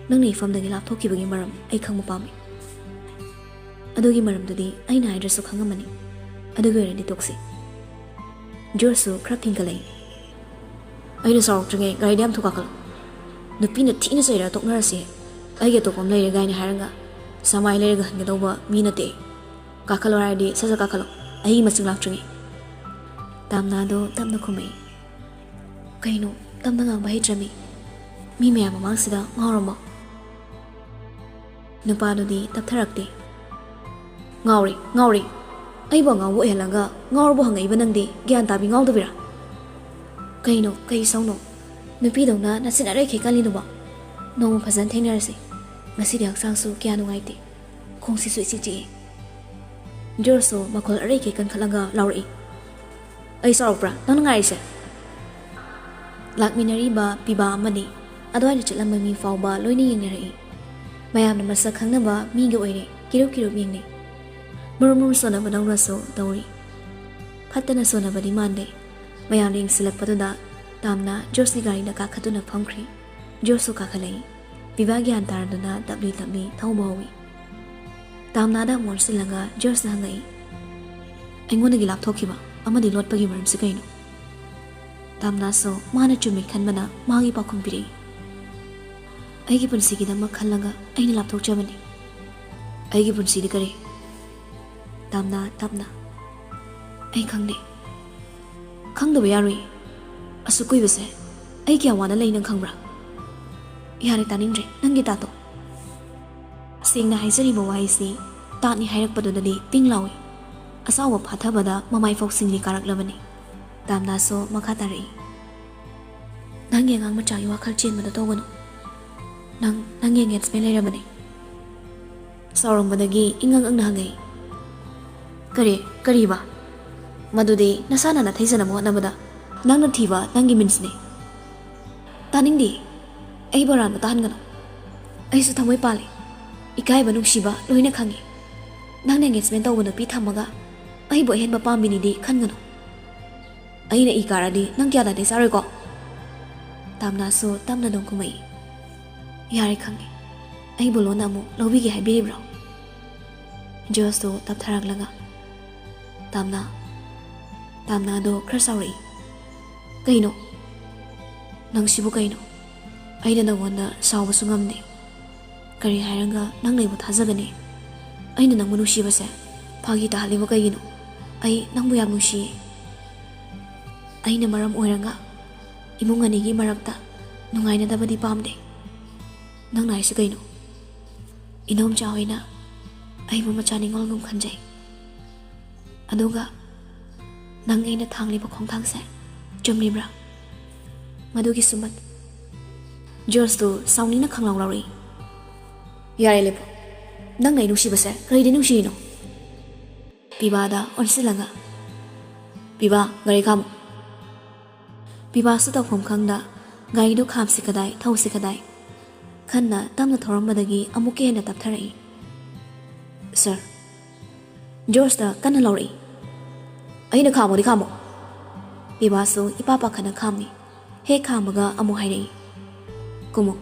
ꯅꯪꯅ ꯏꯐꯝꯗꯒꯤ ꯂꯥꯞꯊꯣꯛꯈꯤꯕꯒꯤ ꯃꯔꯝ ꯑꯩ ꯈꯪꯕ ꯄꯥꯝꯃꯤ ꯑꯗꯨꯒꯤ ꯃꯔꯝꯗꯨꯗꯤ ꯑꯩꯅ ꯍꯥꯏꯗ꯭ꯔꯁꯨ ꯈꯪꯉꯝꯃꯅꯤ ꯑꯗꯨꯒꯤ ꯑꯣꯏꯔꯗꯤ ꯇꯣꯛꯁꯤ ꯖꯣꯔꯖꯁꯨ ꯈꯔ ꯊꯤꯡꯀꯠꯂꯛꯏ ꯑꯩꯅ ꯁꯥꯎꯔꯛꯇ꯭ꯔꯤꯉꯩ ꯒꯥꯔꯤꯗ ꯌꯥꯝ ꯊꯨ ꯀꯥꯈꯠꯂꯣ ꯅꯨꯄꯤꯅ ꯊꯤꯅ ꯆꯩꯔꯒ ꯇꯣꯛꯅꯔꯁꯤ ꯑꯩꯒꯤ ꯑꯇꯣꯞꯄ ꯑꯃ ꯂꯩꯔꯦ ꯒꯥꯏꯅ ꯍꯥꯏꯔꯒ ꯁꯃꯥꯏ ꯂꯩꯔꯒ ꯍꯟꯒꯗꯧꯕ ꯃꯤ ꯅꯠꯇꯦ ꯀꯥꯈꯠꯂꯣ ꯍꯥꯏꯔꯗꯤ ꯁꯠ ꯀꯥꯈꯠꯂꯣ ꯑꯩꯒꯤ ꯃꯆꯤꯡ ꯂꯥꯛꯇ꯭ꯔꯤꯉꯩ ꯇꯥꯝꯅꯥꯗꯣ ꯇꯞꯅ ꯈꯨꯝꯃꯛꯏ ꯀꯩꯅꯣ ꯇꯞꯅ ꯉꯥꯡꯕ ꯍꯩꯇ꯭ꯔꯃꯤ ꯃꯤ ꯃꯌꯥꯝ ꯃꯃꯥꯡꯁꯤꯗ ꯉꯥꯎꯔꯝꯃꯣ ꯅꯨꯄꯥꯗꯨꯗꯤ ꯇꯞꯊꯔꯛꯇꯦ ꯉꯥꯎꯔꯤ ꯑꯩꯕꯨ ꯉꯥꯎꯕ ꯑꯣꯏꯍꯜꯂꯒ ꯉꯥꯎꯔꯕ ꯍꯪꯉꯛꯏꯕ ꯅꯪꯗꯤ ꯒ꯭ꯌꯥꯟ ꯇꯥꯕꯤ ꯉꯥꯎꯗꯕꯤꯔꯥ ꯀꯩꯅꯣ ꯀꯩ ꯁꯧꯅꯣ ꯅꯨꯄꯤꯗꯧꯅ ꯅꯆꯤꯟ ꯑꯔꯩꯈꯩ ꯀꯜꯂꯤꯅꯨꯕ ꯅꯣꯡꯃ ꯐꯖꯅ ꯊꯦꯡꯅꯔꯁꯤ ꯉꯁꯤꯗꯤ ꯍꯛꯆꯥꯡꯁꯨ ꯀꯌꯥ ꯅꯨꯡꯉꯥꯏꯇꯦ ꯈꯣꯡꯁꯤꯁꯨ ꯏꯆꯤꯛ ꯆꯤꯛꯏ ꯖꯣꯔꯖꯁꯨ ꯃꯈꯣꯜ ꯑꯔꯩꯈꯩ ꯀꯟꯈꯠꯂꯒ ꯂꯥꯎꯔꯛꯏ ꯑꯩ ꯁꯥꯎꯔꯛꯄ꯭ꯔꯥ ꯅꯪꯅ ꯉꯥꯏꯔꯤꯁꯦ ꯂꯥꯛꯃꯤꯟꯅꯔꯤꯕ ꯄꯤꯕꯥ ꯑꯃꯗꯤ ꯑꯗꯨꯋꯥꯏꯗ ꯆꯠꯂꯝꯕ ꯃꯤ ꯐꯥꯎꯕ ꯂꯣꯏꯅ ꯌꯦꯡꯅꯔꯛꯏ ꯃꯌꯥꯝꯅ ꯃꯁꯛ ꯈꯪꯅꯕ ꯃꯤꯒ ꯑꯣꯏꯔꯦ ꯀꯤꯔꯨꯞ ꯌꯦꯡꯅꯩ ꯃꯨꯔꯨꯝ ꯁꯣꯟꯅꯕꯗꯧꯅꯁꯨ ꯇꯧꯔꯤ ꯐꯠꯇꯅ ꯁꯣꯟꯅꯕꯗꯤ ꯃꯥꯟꯗꯦ ꯃꯌꯥꯝꯅ ꯌꯦꯡꯁꯤꯜꯂꯛꯄꯗꯨꯗ ꯇꯥꯝꯅ ꯖꯣꯔꯖꯀꯤ ꯒꯥꯔꯤꯗ ꯀꯥꯈꯠꯇꯨꯅ ꯐꯝꯈ꯭ꯔꯦ ꯖꯣꯔꯖꯁꯨ ꯀꯥꯈꯠꯂꯛꯏ ꯄꯤꯕꯥ ꯒ꯭ꯌꯥꯟ ꯇꯥꯔꯗꯨꯅ ꯇꯞꯂꯤ ꯊꯧꯕ ꯍꯧꯏ ꯇꯥꯝꯅꯥꯗ ꯑꯃꯨꯛ ꯑꯣꯟꯁꯤꯜꯂꯒ ꯖꯣꯔꯖꯅ ꯍꯪꯉꯛꯏ ꯑꯩꯉꯣꯟꯗꯒꯤ ꯂꯥꯞꯊꯣꯛꯈꯤꯕ ꯑꯃꯗꯤ ꯂꯣꯠꯄꯒꯤ ꯃꯔꯝꯁꯤ ꯀꯩꯅꯣ ꯇꯥꯝꯅꯥꯁꯨ ꯃꯥꯅ ꯆꯨꯝꯃꯤ ꯈꯟꯕꯅ ꯃꯥꯒꯤ ꯄꯥꯎꯈꯨꯝ ꯄꯤꯔꯛꯏ ꯑꯩꯒꯤ ꯄꯨꯟꯁꯤꯒꯤꯗꯃꯛ ꯈꯜꯂꯒ ꯑꯩꯅ ꯂꯥꯞꯊꯣꯛꯆꯕꯅꯤ ꯑꯩꯒꯤ ꯄꯨꯟꯁꯤꯗꯤ ꯀꯔꯤ ꯇꯥꯝꯅꯥ ꯇꯞꯅ ꯑꯩ ꯈꯪꯗꯦ ꯈꯪꯗꯕ ꯌꯥꯔꯣꯏ ꯑꯁꯨꯛ ꯀꯨꯏꯕꯁꯦ ꯑꯩ ꯀꯌꯥ ꯋꯥꯅ ꯂꯩ ꯅꯪ ꯈꯪꯕ꯭ꯔꯥ ꯌꯥꯔꯦ ꯇꯥꯅꯤꯡꯗ꯭ꯔꯦ ꯅꯪꯒꯤ ꯇꯥꯇꯣ ꯁꯦꯡꯅ ꯍꯥꯏꯖꯔꯤꯕ ꯋꯥꯍꯩꯁꯤ ꯇꯥꯠꯅꯤ ꯍꯥꯏꯔꯛꯄꯗꯨꯗꯗꯤ ꯄꯤꯡ ꯂꯥꯎꯏ ꯑꯁꯥꯎꯕ ꯐꯥꯊꯕꯗ ꯃꯃꯥꯏꯐꯥꯎ ꯁꯤꯡꯂꯤ ꯀꯥꯔꯛꯂꯕꯅꯤ ꯇꯥꯝꯅꯥꯁꯨ ꯃꯈꯥ ꯇꯥꯔꯛꯏ ꯅꯪꯒꯤ ꯑꯉꯥꯡ ꯃꯆꯥꯒꯤ ꯋꯥꯈꯜ ꯆꯦꯟꯕꯗꯣ ꯇꯧꯒꯅꯨ ꯅꯪꯒꯤ ꯑꯦꯡꯒꯦꯖꯃꯦꯟ ꯂꯩꯔꯕꯅꯤ ꯁꯥꯎꯔꯝꯕꯗꯒꯤ ꯏꯉꯪ ꯍꯪꯉꯛꯏ ꯀꯔꯤꯕ ꯃꯗꯨꯗꯤ ꯅꯁꯥꯅ ꯅꯊꯩꯖꯅꯕ ꯍꯣꯠꯅꯕꯗ ꯅꯪꯅ ꯊꯤꯕ ꯅꯪꯒꯤ ꯃꯤꯟꯁꯅꯤ ꯇꯥꯅꯤꯡꯗꯦ ꯑꯩꯕꯨ ꯑꯔꯥꯟꯕ ꯇꯥꯍꯟꯒꯅꯨ ꯑꯩꯁꯨ ꯊꯃꯣꯏ ꯄꯥꯜꯂꯤ ꯏꯀꯥꯏꯕ ꯅꯨꯡꯁꯤꯕ ꯂꯣꯏꯅ ꯈꯪꯉꯤ ꯅꯪꯅ ꯑꯦꯡꯒꯦꯖꯃꯦꯟ ꯇꯧꯕ ꯅꯨꯄꯤ ꯊꯝꯃꯒ ꯑꯩꯕꯨ ꯑꯍꯦꯟꯕ ꯄꯥꯝꯕꯤꯅꯤꯗꯤ ꯈꯟꯒꯅꯨ ꯑꯩꯅ ꯏ ꯀꯥꯔꯗꯤ ꯅꯪ ꯀꯌꯥ ꯅꯥꯇꯩ ꯆꯥꯔꯣꯏꯀꯣ ꯇꯥꯝꯅꯥꯁꯨ ꯇꯞꯅ ꯑꯗꯨꯝ ꯀꯨꯝꯃꯛꯏ ꯌꯥꯔꯦ ꯈꯪꯉꯦ ꯑꯩꯕꯨ ꯂꯣꯟꯅ ꯑꯃꯨꯛ ꯂꯧꯕꯤꯒꯦ ꯍꯥꯏꯕꯤꯔꯤꯕ꯭ꯔꯣ ꯖꯣꯔꯖꯇꯣ ꯇꯞꯊꯔꯛꯂꯒ ꯇꯥꯝꯅꯥꯗꯣ ꯈꯔ ꯁꯥꯎꯔꯛꯏ ꯀꯩꯅꯣ ꯅꯪꯁꯤꯕꯨ ꯀꯩꯅꯣ ꯑꯩꯅ ꯅꯪꯉꯣꯟꯗ ꯁꯥꯎꯕꯁꯨ ꯉꯝꯗꯦ ꯀꯔꯤ ꯍꯥꯏꯔꯒ ꯅꯪꯅ ꯑꯩꯕꯨ ꯊꯥꯖꯒꯅꯤ ꯑꯩꯅ ꯅꯪꯕꯨ ꯅꯨꯡꯁꯤꯕꯁꯦ ꯐꯥꯒꯤ ꯇꯥꯍꯜꯂꯤꯕ ꯀꯩꯒꯤꯅꯣ ꯑꯩ ꯅꯪꯕꯨ ꯌꯥꯝ ꯅꯨꯡꯁꯤꯌꯦ ꯑꯩꯅ ꯃꯔꯝ ꯑꯣꯏꯔꯒ ꯏꯃꯨꯡ ꯑꯅꯤꯒꯤ ꯃꯔꯛꯇ ꯅꯨꯡꯉꯥꯏꯅꯗꯕꯗꯤ ꯄꯥꯝꯗꯦ ꯅꯪꯅ ꯍꯥꯏꯁꯤ ꯀꯩꯅꯣ ꯏꯅꯣꯝꯆꯥ ꯍꯣꯏꯅ ꯑꯩꯕꯨ ꯃꯆꯥ ꯅꯤꯡꯉꯣꯜꯒꯨꯝ ꯈꯟꯖꯩ ꯑꯗꯨꯒ ꯅꯪ ꯑꯩꯅ ꯊꯥꯡꯂꯤꯕ ꯈꯣꯡꯊꯥꯡꯁꯦ ꯆꯨꯝꯂꯤꯕ꯭ꯔꯥ ꯃꯗꯨꯒꯤ ꯁꯨꯃꯠ ꯖꯣꯔꯖꯇꯨ ꯁꯥꯎꯅꯤꯡꯅ ꯈꯪꯂꯥꯎ ꯂꯥꯎꯔꯛꯏ ꯌꯥꯔꯦ ꯂꯦꯞꯄꯣ ꯅꯪꯅ ꯑꯩ ꯅꯨꯡꯁꯤꯕꯁꯦ ꯀꯔꯤꯗꯤ ꯅꯨꯡꯁꯤꯔꯤꯅꯣ ꯄꯤꯕꯥꯗ ꯑꯣꯟꯁꯤꯜꯂꯒ ꯄꯤꯕꯥ ꯒꯥꯔꯤ ꯈꯥꯝꯃꯨ ꯄꯤꯕꯥꯁꯨ ꯇꯧꯐꯝ ꯈꯪꯗ ꯒꯥꯔꯤꯗꯨ ꯈꯥꯝꯁꯤ ꯀꯗꯥꯏ ꯊꯧꯁꯤ ꯀꯗꯥꯏ ꯈꯟꯅ ꯇꯞꯅ ꯊꯧꯔꯝꯕꯗꯒꯤ ꯑꯃꯨꯛꯀ ꯍꯦꯟꯅ ꯇꯞꯊꯔꯛꯏ ꯁꯥꯔ ꯖꯣꯔꯖꯇ ꯀꯟꯅ ꯂꯥꯎꯔꯛꯏ ꯑꯩꯅ ꯈꯥꯝꯃꯣꯗꯤ ꯈꯥꯝꯃꯣ ꯄꯤꯕꯥꯁꯨ ꯏꯄꯥ ꯄꯥꯈꯠꯅ ꯈꯥꯝꯃꯤ ꯍꯦꯛ ꯈꯥꯝꯃꯒ ꯑꯃꯨꯛ ꯍꯥꯏꯔꯛꯏ ꯀꯨꯝꯃꯨ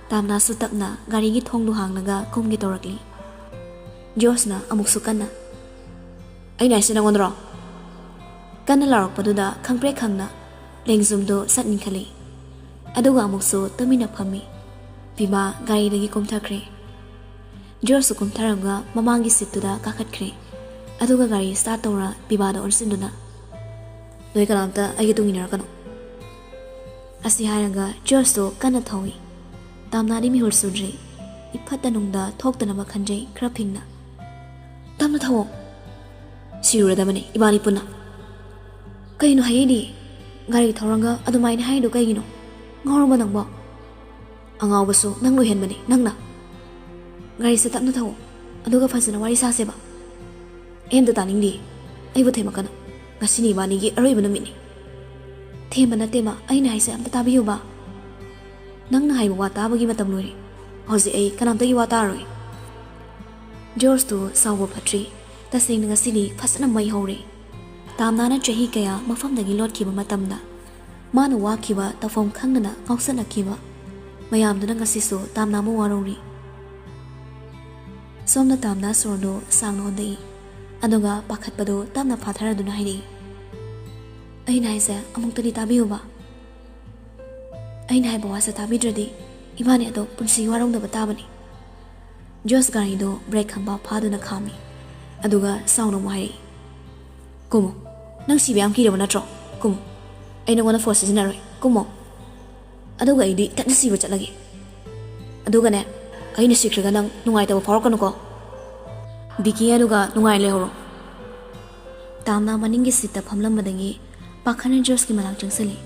ꯇꯥꯝꯅꯥꯁꯨ ꯇꯞꯅ ꯒꯥꯔꯤꯒꯤ ꯊꯣꯡꯗꯨ ꯍꯥꯡꯂꯒ ꯀꯨꯝꯒꯦ ꯇꯧꯔꯛꯂꯤ ꯖꯣꯔꯖꯅ ꯑꯃꯨꯛꯁꯨ ꯀꯟꯅ ꯑꯩꯅ ꯍꯥꯏꯁꯤ ꯅꯪꯉꯣꯟꯗꯔꯣ ꯀꯟꯅ ꯂꯥꯎꯔꯛꯄꯗꯨꯗ ꯈꯪꯄ꯭ꯔꯦꯛ ꯈꯪꯅ ꯂꯦꯡꯖꯨꯝꯗꯨ ꯁꯠ ꯏꯟꯈꯠꯂꯤ ꯑꯗꯨꯒ ꯑꯃꯨꯛꯁꯨ ꯇꯨꯃꯤꯟꯅ ꯐꯝꯃꯤ ꯄꯤꯕꯥ ꯒꯥꯔꯤꯗꯒꯤ ꯀꯨꯝꯊꯈ꯭ꯔꯦ ꯖꯣꯔꯖꯁꯨ ꯀꯨꯝꯊꯔꯒ ꯃꯃꯥꯡꯒꯤ ꯁꯤꯠꯇꯨꯗ ꯀꯥꯈꯠꯈ꯭ꯔꯦ ꯑꯗꯨꯒ ꯒꯥꯔꯤ ꯁ꯭ꯇꯥꯔꯠ ꯇꯧꯔ ꯄꯤꯕꯥꯗ ꯑꯣꯟꯁꯤꯟꯗꯨꯅ ꯅꯣꯏ ꯀꯅꯥꯝꯇ ꯑꯩꯒꯤ ꯇꯨꯡ ꯏꯟꯅꯔꯛꯀꯅꯨ ꯑꯁꯤ ꯍꯥꯏꯔꯒ ꯖꯣꯔꯖꯇꯨ ꯀꯟꯅ ꯊꯧꯏ ꯇꯥꯝꯅꯥꯗꯤ ꯃꯤꯍꯨꯜ ꯁꯨꯗ꯭ꯔꯤ ꯏꯐꯠꯇ ꯅꯨꯡꯗ ꯊꯣꯛꯇꯅꯕ ꯈꯟꯖꯩ ꯈꯔ ꯐꯤꯡꯅ ꯇꯞꯅ ꯊꯧꯑꯣ ꯁꯤꯔꯨꯔꯗꯕꯅꯤ ꯏꯕꯥꯅꯤ ꯄꯨꯟꯅ ꯀꯩꯅꯣ ꯍꯥꯏꯌꯦꯗꯤ ꯒꯥꯔꯤ ꯊꯧꯔꯒ ꯑꯗꯨꯃꯥꯏꯅ ꯍꯥꯏꯔꯤꯗꯣ ꯀꯩꯒꯤꯅꯣ ꯉꯥꯎꯔꯕ ꯅꯪꯕꯣ ꯑꯉꯥꯎꯕꯁꯨ ꯅꯪ ꯂꯣꯏꯍꯟꯕꯅꯤ ꯅꯪꯅ ꯒꯥꯔꯤꯁꯦ ꯇꯞꯅ ꯊꯧꯑꯣ ꯑꯗꯨꯒ ꯐꯖꯅ ꯋꯥꯔꯤ ꯁꯥꯁꯦꯕ ꯑꯩꯝꯇ ꯇꯥꯅꯤꯡꯗꯦ ꯑꯩꯕꯨ ꯊꯦꯝꯃꯛꯀꯅꯨ ꯉꯁꯤꯅꯤ ꯏꯕꯥꯅꯤꯒꯤ ꯑꯔꯣꯏꯕ ꯅꯨꯃꯤꯠꯅꯤ ꯊꯦꯝꯕ ꯅꯠꯇꯦꯕ ꯑꯩꯅ ꯍꯥꯏꯁꯦ ꯑꯝꯇ ꯇꯥꯕꯤꯌꯨꯕ ꯅꯪꯅ ꯍꯥꯏꯕ ꯋꯥ ꯇꯥꯕꯒꯤ ꯃꯇꯝ ꯂꯣꯏꯔꯦ ꯍꯧꯖꯤꯛ ꯑꯩ ꯀꯅꯥꯝꯇꯒꯤ ꯋꯥ ꯇꯥꯔꯣꯏ ꯖꯣꯔꯖꯇꯨ ꯁꯥꯎꯕ ꯐꯠꯇ꯭ꯔꯤ ꯇꯁꯦꯡꯅ ꯉꯁꯤꯗꯤ ꯐꯖꯅ ꯃꯩ ꯍꯧꯔꯦ ꯇꯥꯝꯅꯥꯅ ꯆꯍꯤ ꯀꯌꯥ ꯃꯐꯝꯗꯒꯤ ꯂꯣꯠꯈꯤꯕ ꯃꯇꯝꯗ ꯃꯥꯅ ꯋꯥꯈꯤꯕ ꯇꯧꯐꯝ ꯈꯪꯗꯅ ꯉꯥꯎꯁꯟꯅꯈꯤꯕ ꯃꯌꯥꯝꯗꯨꯅ ꯉꯁꯤꯁꯨ ꯇꯥꯝꯅꯥꯕꯨ ꯋꯥꯔꯧꯔꯤ ꯁꯣꯝꯅ ꯇꯥꯝꯅꯥ ꯁꯣꯔꯗꯨ ꯁꯥꯡꯅ ꯍꯣꯟꯗꯣꯛꯏ ꯑꯗꯨꯒ ꯄꯥꯈꯠꯄꯗꯨ ꯇꯞꯅ ꯐꯥꯊꯔꯗꯨꯅ ꯍꯥꯏꯔꯛꯏ ꯑꯩꯅ ꯍꯥꯏꯁꯦ ꯑꯃꯨꯛꯇꯗꯤ ꯇꯥꯕꯤꯌꯨꯕ ꯑꯩꯅ ꯍꯥꯏꯕ ꯋꯥꯁꯦ ꯇꯥꯕꯤꯗ꯭ꯔꯗꯤ ꯏꯕꯥꯅꯤ ꯑꯗꯣ ꯄꯨꯟꯁꯤꯒꯤ ꯋꯥꯔꯧꯅꯕ ꯇꯥꯕꯅꯤ ꯖꯣꯔꯖ ꯒꯥꯔꯤꯗꯣ ꯕ꯭ꯔꯦꯛ ꯈꯪꯕ ꯐꯥꯗꯨꯅ ꯈꯥꯝꯃꯤ ꯑꯗꯨꯒ ꯁꯥꯎꯅ ꯑꯃꯨꯛ ꯍꯥꯏꯔꯛꯏ ꯀꯨꯝꯃꯣ ꯅꯪ ꯁꯤꯕ ꯌꯥꯝ ꯀꯤꯔꯕ ꯅꯠꯇ꯭ꯔꯣ ꯀꯨꯝꯃꯣ ꯑꯩ ꯅꯉꯣꯟꯗ ꯐꯣꯔꯁ ꯁꯤꯖꯤꯟꯅꯔꯣꯏ ꯀꯨꯝꯃꯣ ꯑꯗꯨꯒ ꯑꯩꯗꯤ ꯏꯊꯟꯇ ꯁꯤꯕ ꯆꯠꯂꯒꯦ ꯑꯗꯨꯒꯅꯦ ꯑꯩꯅ ꯁꯤꯈ꯭ꯔꯒ ꯅꯪ ꯅꯨꯡꯉꯥꯏꯇꯕ ꯐꯥꯎꯔꯛꯀꯅꯨꯀꯣ ꯕꯤꯀꯤ ꯑꯗꯨꯒ ꯅꯨꯡꯉꯥꯏ ꯂꯩꯍꯧꯔꯣ ꯇꯥꯝꯅ ꯃꯅꯤꯡꯒꯤ ꯁꯤꯠꯇ ꯐꯝꯂꯝꯕꯗꯒꯤ ꯄꯥꯈꯠꯅ ꯖꯣꯔꯖꯀꯤ ꯃꯅꯥꯛ ꯆꯪꯁꯤꯜꯂꯤ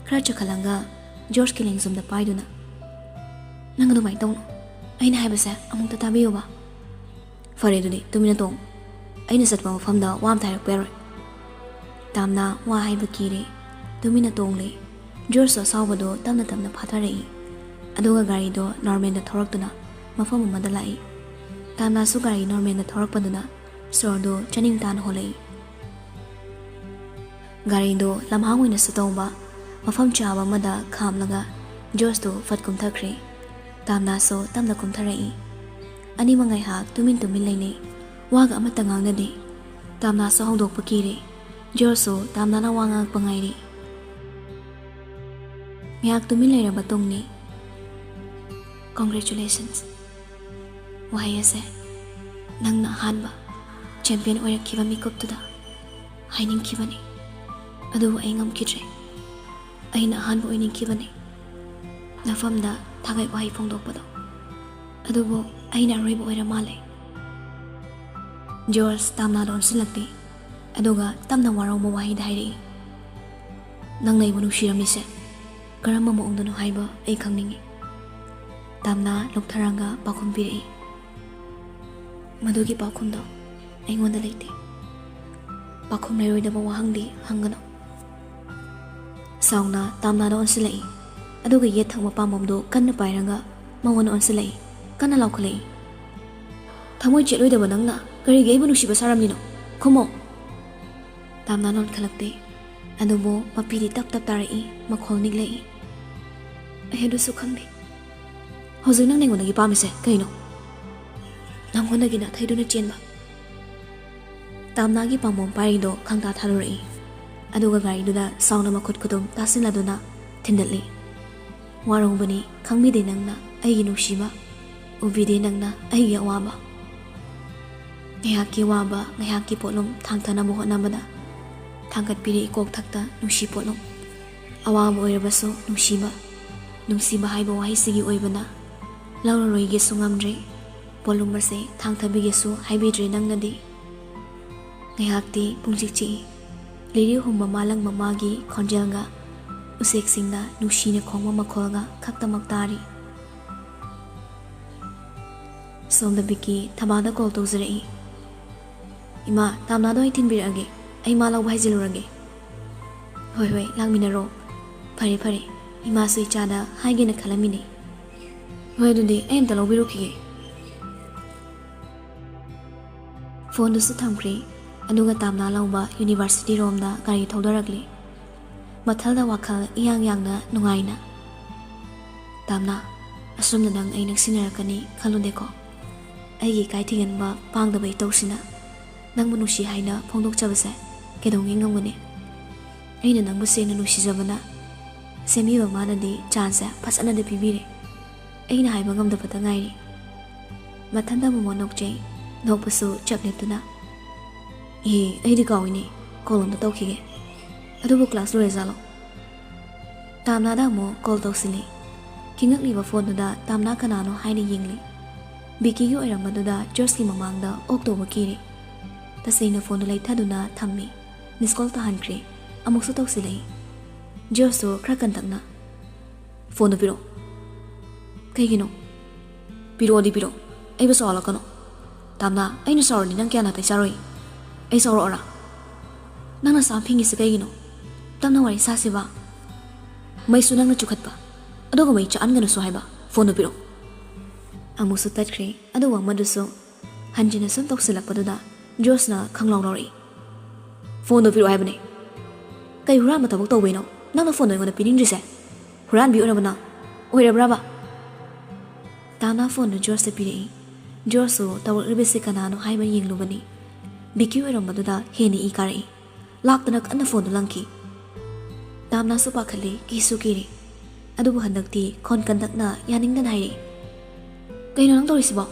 ꯈꯔ ꯆꯈꯠꯂꯒ ꯖꯣꯔꯖꯀꯤ ꯂꯦꯡꯖꯨꯝꯗ ꯄꯥꯏꯗꯨꯅ ꯅꯪ ꯑꯗꯨꯃꯥꯏꯅ ꯇꯧꯅꯣ ꯑꯩꯅ ꯍꯥꯏꯕꯁꯦ ꯑꯃꯨꯛꯇ ꯇꯥꯕꯤꯌꯨꯕ ꯐꯔꯦ ꯑꯗꯨꯗꯤ ꯇꯨꯃꯤꯟꯅ ꯇꯣꯡ ꯑꯩꯅ ꯆꯠꯄ ꯃꯐꯝꯗ ꯋꯥ ꯑꯝꯇ ꯍꯥꯏꯔꯛꯄ ꯌꯥꯔꯣꯏ ꯇꯥꯝꯅ ꯋꯥ ꯍꯥꯏꯕ ꯀꯤꯔꯦ ꯇꯨꯃꯤꯟꯅ ꯇꯣꯡꯂꯦ ꯖꯣꯔꯖ ꯑꯁꯥꯎꯕꯗꯣ ꯇꯞꯅ ꯇꯞꯅ ꯐꯥꯊꯔꯛꯏ ꯑꯗꯨꯒ ꯒꯥꯔꯤꯗꯣ ꯅꯣꯔꯃꯦꯜꯗ ꯊꯧꯔꯛꯇꯨꯅ ꯃꯐꯝ ꯑꯃꯗ ꯂꯥꯛꯏ ꯇꯥꯝꯅꯁꯨ ꯒꯥꯔꯤ ꯅꯣꯔꯃꯦꯜꯗ ꯊꯧꯔꯛꯄꯗꯨꯅ ꯁꯣꯔꯗꯣ ꯆꯅꯤꯡ ꯇꯥꯅ ꯍꯣꯜꯂꯛꯏ ꯒꯥꯔꯤꯗꯣ ꯂꯝꯍꯥꯡ ꯑꯣꯏꯅꯁꯨ ꯇꯧꯕ ꯃꯐꯝ ꯆꯥꯕ ꯑꯃꯗ ꯈꯥꯝꯂꯒ ꯖꯣꯔꯖꯇꯣ ꯐꯠ ꯀꯨꯝꯊꯈ꯭ꯔꯦ ꯇꯥꯝꯅꯁꯨ ꯇꯞꯅ ꯀꯨꯝꯊꯔꯛꯏ ꯑꯅꯤꯃꯛ ꯉꯥꯏꯍꯥꯛ ꯇꯨꯃꯤꯟ ꯂꯩꯅꯩ ꯋꯥꯒ ꯑꯃꯠꯇ ꯉꯥꯡꯅꯗꯦ ꯇꯥꯝꯅꯁꯨ ꯍꯧꯗꯣꯛꯄ ꯀꯤꯔꯦ ꯖꯣꯔꯖꯁꯨ ꯇꯥꯝꯅꯅ ꯋꯥ ꯉꯥꯡꯉꯛꯄ ꯉꯥꯏꯔꯤ ꯉꯥꯏꯍꯥꯛ ꯇꯨꯃꯤꯟ ꯂꯩꯔꯕ ꯇꯨꯡꯅꯤ ꯀꯣꯡꯒ꯭ꯔꯦꯆꯨꯂꯦꯁꯟꯁ ꯋꯥꯍꯩ ꯑꯁꯦ ꯅꯪꯅ ꯑꯍꯥꯟꯕ ꯆꯦꯝꯄꯤꯌꯟ ꯑꯣꯏꯔꯛꯈꯤꯕ ꯃꯤꯀꯨꯞꯇꯨꯗ ꯍꯥꯏꯅꯤꯡꯈꯤꯕꯅꯤ ꯑꯗꯨꯕꯨ ꯑꯩ ꯉꯝꯈꯤꯗ꯭ꯔꯦ ꯑꯩꯅ ꯑꯍꯥꯟꯕ ꯑꯣꯏꯅꯤꯡꯈꯤꯕꯅꯤ ꯅꯐꯝꯗ ꯊꯥꯒꯠ ꯋꯥꯍꯩ ꯐꯣꯡꯗꯣꯛꯄꯗꯣ ꯑꯗꯨꯕꯨ ꯑꯩꯅ ꯑꯔꯣꯏꯕ ꯑꯣꯏꯔ ꯃꯥꯜꯂꯦ ꯖꯣꯔꯖ ꯇꯥꯝꯅꯥꯗ ꯑꯣꯟꯁꯤꯜꯂꯛꯇꯦ ꯑꯗꯨꯒ ꯇꯞꯅ ꯋꯥꯔꯧꯕ ꯋꯥꯍꯩꯗ ꯍꯥꯏꯔꯛꯏ ꯅꯪꯅ ꯑꯩꯕꯨ ꯅꯨꯡꯁꯤꯔꯝꯃꯤꯁꯦ ꯀꯔꯝꯕ ꯃꯑꯣꯡꯗꯅꯣ ꯍꯥꯏꯕ ꯑꯩ ꯈꯪꯅꯤꯡꯉꯤ ꯇꯥꯝꯅ ꯂꯨꯛꯊꯔꯒ ꯄꯥꯎꯈꯨꯝ ꯄꯤꯔꯛꯏ ꯃꯗꯨꯒꯤ ꯄꯥꯎꯈꯨꯝꯗꯣ ꯑꯩꯉꯣꯟꯗ ꯂꯩꯇꯦ ꯄꯥꯎꯈꯨꯝ ꯂꯩꯔꯣꯏꯗꯕ ꯋꯥꯍꯪꯗꯤ ꯍꯪꯒꯅꯨ ꯁꯥꯎꯅ ꯇꯥꯝꯅꯥꯗ ꯑꯣꯟꯁꯤꯜꯂꯛꯏ ꯑꯗꯨꯒ ꯌꯦꯠ ꯊꯪꯕ ꯄꯥꯝꯕꯣꯝꯗꯨ ꯀꯟꯅ ꯄꯥꯏꯔꯒ ꯃꯉꯣꯟꯗ ꯑꯣꯟꯁꯤꯜꯂꯛꯏ ꯀꯟꯅ ꯂꯥꯎꯈꯠꯂꯛꯏ ꯊꯃꯣꯏ ꯆꯦꯠꯂꯣꯏꯗꯕ ꯅꯪꯅ ꯀꯔꯤꯒꯤ ꯑꯩꯕꯨ ꯅꯨꯡꯁꯤꯕ ꯁꯥꯔꯝꯂꯤꯅꯣ ꯈꯨꯝꯃꯣ ꯇꯥꯝꯅꯥ ꯅꯣꯟꯈꯠꯂꯛꯇꯦ ꯑꯗꯨꯕꯨ ꯃꯄꯤꯗꯤ ꯇꯞ ꯇꯥꯔꯛꯏ ꯃꯈꯣꯜ ꯅꯤꯛꯂꯛꯏ ꯑꯩ ꯑꯗꯨꯁꯨ ꯈꯪꯗꯦ ꯍꯧꯖꯤꯛ ꯅꯪ ꯑꯩꯉꯣꯟꯗꯒꯤ ꯄꯥꯝꯃꯤꯁꯦ ꯀꯩꯅꯣ ꯅꯪꯉꯣꯟꯗꯒꯤ ꯅꯥꯊꯩꯗꯨꯅ ꯆꯦꯟꯕ ꯇꯥꯝꯅꯥꯒꯤ ꯄꯥꯝꯕꯣꯝ ꯄꯥꯏꯔꯤꯗꯣ ꯈꯪꯇꯥ ꯊꯥꯗꯣꯔꯛꯏ ꯑꯗꯨꯒ ꯒꯥꯔꯤꯗꯨꯗ ꯁꯥꯎꯅ ꯃꯈꯨꯠ ꯈꯨꯗꯨꯝ ꯇꯥꯁꯤꯜꯂꯗꯨꯅ ꯊꯤꯟꯗꯠꯂꯤ ꯋꯥꯔꯧꯕꯅꯤ ꯈꯪꯕꯤꯗꯦ ꯅꯪꯅ ꯑꯩꯒꯤ ꯅꯨꯡꯁꯤꯕ ꯎꯕꯤꯗꯦ ꯅꯪꯅ ꯑꯩꯒꯤ ꯑꯋꯥꯕ ꯉꯥꯏꯍꯥꯛꯀꯤ ꯋꯥꯕ ꯉꯥꯏꯍꯥꯛꯀꯤ ꯄꯣꯠꯂꯨꯝ ꯊꯥꯡꯊꯅꯕ ꯍꯣꯠꯅꯕꯗ ꯊꯥꯡꯒꯠꯄꯤꯔꯛꯏ ꯀꯣꯛꯊꯛꯇ ꯅꯨꯡꯁꯤ ꯄꯣꯠꯂꯨꯝ ꯑꯋꯥꯕ ꯑꯣꯏꯔꯕꯁꯨ ꯅꯨꯡꯁꯤꯕ ꯍꯥꯏꯕ ꯋꯥꯍꯩꯁꯤꯒꯤ ꯑꯣꯏꯕꯅ ꯂꯧꯔꯔꯣꯏꯒꯦꯁꯨ ꯉꯝꯗ꯭ꯔꯦ ꯄꯣꯠꯂꯨꯝ ꯑꯁꯦ ꯊꯥꯡꯊꯕꯤꯒꯦꯁꯨ ꯍꯥꯏꯕꯤꯗ꯭ꯔꯦ ꯅꯪꯅꯗꯤ ꯉꯥꯏꯍꯥꯛꯇꯤ ꯄꯨꯡꯆꯤꯛ ꯆꯤꯛꯏ ꯂꯤꯔꯤ ꯍꯨꯝꯕ ꯃꯥꯂꯪꯕ ꯃꯥꯒꯤ ꯈꯣꯟꯖꯦꯜꯒ ꯎꯆꯦꯛꯁꯤꯡꯅ ꯅꯨꯡꯁꯤꯅ ꯈꯣꯡꯕ ꯃꯈꯣꯜꯒ ꯈꯛꯇꯃꯛ ꯇꯥꯔꯤ ꯁꯣꯝꯗ ꯕꯤꯀꯤ ꯊꯕꯥꯗ ꯀꯣꯜ ꯇꯧꯖꯔꯛꯏ ꯏꯃꯥ ꯇꯥꯝꯅꯥꯗꯣ ꯑꯩ ꯊꯤꯟꯕꯤꯔꯛꯑꯒꯦ ꯑꯩ ꯃꯥ ꯂꯧꯕ ꯍꯥꯏꯖꯤꯜꯂꯨꯔꯒꯦ ꯍꯣꯏ ꯂꯥꯛꯃꯤꯟꯅꯔꯣ ꯐꯔꯦ ꯏꯃꯥꯁꯨ ꯏꯆꯥꯗ ꯍꯥꯏꯒꯦꯅ ꯈꯜꯂꯝꯃꯤꯅꯦ ꯍꯣꯏ ꯑꯗꯨꯗꯤ ꯑꯩ ꯑꯝꯇ ꯂꯧꯕꯤꯔꯨꯈꯤꯒꯦ ꯐꯣꯟꯗꯨꯁꯨ ꯊꯝꯈ꯭ꯔꯦ ꯑꯗꯨꯒ ꯇꯥꯝꯅꯥ ꯂꯧꯕ ꯌꯨꯅꯤꯚꯔꯁꯤꯇꯤ ꯔꯣꯝꯗ ꯒꯥꯔꯤ ꯊꯧꯗꯔꯛꯂꯤ ꯃꯊꯜꯗ ꯋꯥꯈꯜ ꯌꯥꯡꯅ ꯅꯨꯡꯉꯥꯏꯅ ꯇꯥꯝꯅꯥ ꯑꯁꯨꯝꯅ ꯅꯪ ꯑꯩ ꯅꯛꯁꯤꯟꯅꯔꯛꯀꯅꯤ ꯈꯜꯂꯨꯗꯦꯀꯣ ꯑꯩꯒꯤ ꯏꯀꯥꯏ ꯊꯤꯒꯟꯕ ꯄꯥꯡꯗꯕ ꯏꯇꯧꯁꯤꯅ ꯅꯪꯕꯨ ꯅꯨꯡꯁꯤ ꯍꯥꯏꯅ ꯐꯣꯡꯗꯣꯛꯆꯕꯁꯦ ꯀꯩꯗꯧꯉꯩ ꯉꯝꯒꯅꯤ ꯑꯩꯅ ꯅꯪꯕꯨ ꯁꯦꯡꯅ ꯅꯨꯡꯁꯤꯖꯕꯅ ꯁꯦꯝꯕꯤꯕ ꯃꯥꯅꯗꯤ ꯆꯥꯟꯁꯁꯦ ꯐꯖꯅꯗꯤ ꯄꯤꯕꯤꯔꯦ ꯑꯩꯅ ꯍꯥꯏꯕ ꯉꯝꯗꯕꯇ ꯉꯥꯏꯔꯤ ꯃꯊꯟꯇ ꯃꯃꯣꯟ ꯅꯣꯛꯆꯩ ꯅꯣꯛꯄꯁꯨ ꯆꯞ ꯂꯦꯞꯇꯨꯅ ꯑꯩꯗꯤ ꯀꯥꯎꯏꯅꯦ ꯀꯣꯜ ꯑꯝꯇ ꯇꯧꯈꯤꯒꯦ ꯑꯗꯨꯕꯨ ꯀ꯭ꯂꯥꯁ ꯂꯣꯏꯔꯖꯥꯠꯂꯣ ꯇꯥꯝꯅꯥꯗ ꯑꯃꯨꯛ ꯀꯣꯜ ꯇꯧꯁꯤꯜꯂꯤ ꯈꯤꯡꯉꯛꯂꯤꯕ ꯐꯣꯟꯗꯨꯗ ꯇꯥꯝꯅꯥ ꯀꯅꯥꯅꯣ ꯍꯥꯏꯅ ꯌꯦꯡꯂꯤ ꯕꯤꯀꯤꯒꯤ ꯑꯣꯏꯔꯝꯕꯗꯨꯗ ꯖꯣꯔꯖꯀꯤ ꯃꯃꯥꯡꯗ ꯑꯣꯛꯇꯧꯕ ꯀꯤꯔꯤ ꯇꯁꯦꯡꯅ ꯐꯣꯟꯗꯨ ꯂꯩꯊꯗꯨꯅ ꯊꯝꯃꯤ ꯃꯤꯁꯀꯣꯜ ꯇꯥꯍꯟꯈ꯭ꯔꯦ ꯑꯃꯨꯛꯁꯨ ꯇꯧꯁꯤꯜꯂꯛꯏ ꯖꯣꯔꯖꯁꯨ ꯈꯔ ꯀꯟꯇꯛꯅ ꯐꯣꯟꯗꯨ ꯄꯤꯔꯛꯑꯣ ꯀꯩꯒꯤꯅꯣ ꯄꯤꯔꯛꯑꯣꯗꯤ ꯄꯤꯔꯛꯑꯣ ꯑꯩꯕꯨ ꯁꯥꯎꯍꯜꯂꯛꯀꯅꯣ ꯇꯥꯝꯅꯥ ꯑꯩꯅ ꯁꯥꯎꯔꯗꯤ ꯅꯪ ꯀꯌꯥ ꯅꯥꯇꯩ ꯆꯥꯔꯣꯏ ꯑꯩ ꯁꯥꯎꯔꯛꯑꯣꯔꯥ ꯅꯪꯅ ꯁꯥ ꯐꯤꯡꯉꯤꯁꯤ ꯀꯩꯒꯤꯅꯣ ꯇꯞꯅ ꯋꯥꯔꯤ ꯁꯥꯁꯤꯕ ꯃꯩꯁꯨ ꯅꯪꯅ ꯆꯨꯈꯠꯄ ꯑꯗꯨꯒ ꯃꯩ ꯆꯥꯛꯍꯟꯒꯅꯨꯁꯨ ꯍꯥꯏꯕ ꯐꯣꯟꯗꯨ ꯄꯤꯔꯛꯑꯣ ꯑꯃꯨꯛꯁꯨ ꯇꯠꯈ꯭ꯔꯦ ꯑꯗꯨꯒ ꯑꯃꯗꯨꯁꯨ ꯍꯟꯖꯤꯟꯅ ꯁꯨꯝ ꯇꯧꯁꯤꯜꯂꯛꯄꯗꯨꯗ ꯖꯣꯔꯖꯅ ꯈꯪꯂꯥꯎ ꯂꯥꯎꯔꯛꯏ ꯐꯣꯟꯗꯨ ꯄꯤꯔꯛꯑꯣ ꯍꯥꯏꯕꯅꯦ ꯀꯩ ꯍꯨꯔꯥꯟꯕ ꯊꯕꯛ ꯇꯧꯕꯩꯅꯣ ꯅꯪꯅ ꯐꯣꯟꯗꯣ ꯑꯩꯉꯣꯟꯗ ꯄꯤꯅꯤꯡꯗ꯭ꯔꯤꯁꯦ ꯍꯨꯔꯥꯟꯕꯤ ꯑꯣꯏꯔꯕ꯭ꯔꯕ ꯇꯥꯝꯅꯥ ꯐꯣꯟꯗꯨ ꯖꯣꯔꯖꯇ ꯄꯤꯔꯛꯏ ꯖꯣꯔꯖꯁꯨ ꯇꯧꯔꯛꯂꯤꯕꯁꯤ ꯀꯅꯥꯅꯣ ꯍꯥꯏꯕ ꯌꯦꯡꯂꯨꯕꯅꯤ ꯕꯤꯀꯤ ꯑꯣꯏꯔꯝꯕꯗꯨꯗ ꯍꯦꯟꯅ ꯏ ꯀꯥꯔꯛꯏ ꯂꯥꯛꯇꯅ ꯀꯟꯅ ꯐꯣꯟꯗꯨ ꯂꯪꯈꯤ ꯇꯥꯝꯅꯥꯁꯨ ꯄꯥꯈꯠꯂꯤ ꯀꯤꯁꯨ ꯀꯤꯔꯤ ꯑꯗꯨꯕꯨ ꯍꯟꯗꯛꯇꯤ ꯈꯣꯟ ꯀꯟꯇꯛꯅ ꯌꯥꯅꯤꯡꯗꯅ ꯍꯥꯏꯔꯛꯏ ꯀꯩꯅꯣ ꯅꯪ ꯇꯧꯔꯤꯁꯤꯕꯣ